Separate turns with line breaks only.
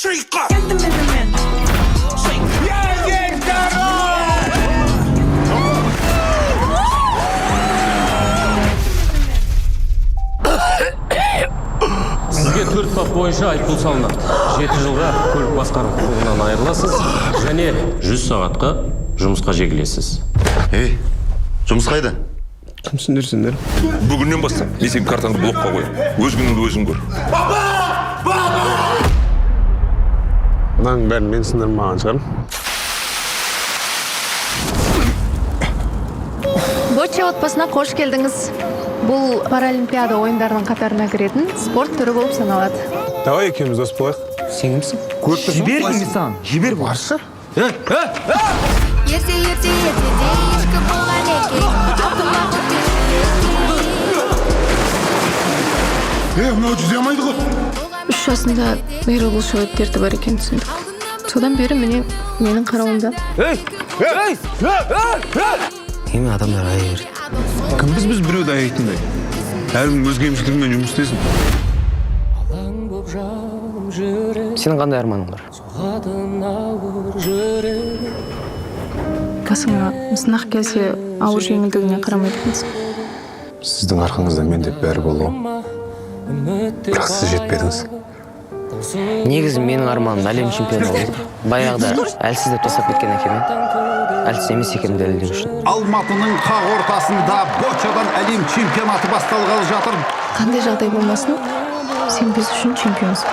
Шайқа!
Сізге 4 бап бойынша айыппұл салынады. 7 жылға көлік басқару құқығынан айырыласыз және 100 сағатқа жұмысқа жегілесіз.
Ей, жұмыс қайда?
Кімсіңдер?
Бүгіннен бастап мен сенің картаңды блокқа қоям. Өз күніңді өзің көр.
Бұдан бәрін мен сындырмаған шығармын.
Боча отбасына қош келдіңіз. Бұл паралимпиада ойындарының қатарына кіретін спорт түрі болып саналады.
Давай екеуміз дос болайық.
Сен кімсің?
Жібер деймін саған. Жібер баршы.
Ерте ешкі болған екен.
Мынау жүзе алмайды ғой.
3 жасында бері бұл шөйеттерді бар екен түсіндік. Содан бері менің қарауымда.
Неме адамдар аяй берді.
Кімбіз біз біреуді аяйтындай. Әркім өз кемшілігімен жұмыс істесін.
Сенің қандай арманың бар?
Қасыңа сынақ келсе ауыр жеңілдігіне қарамайды екенсің.
Сіздің арқаңызда мен деп бәрі болу. Бірақ сіз жетпедіңіз.
Негізі менің арманым әлем чемпионы болу. Баяғыда әлсіз деп тастап кеткен әкеме әлсіз емес екенін дәлелдеу үшін.
Алматының қақ ортасында бочадан әлем чемпионаты басталғалы жатыр.
Қандай жағдай болмасын, сен біз үшін чемпионсың.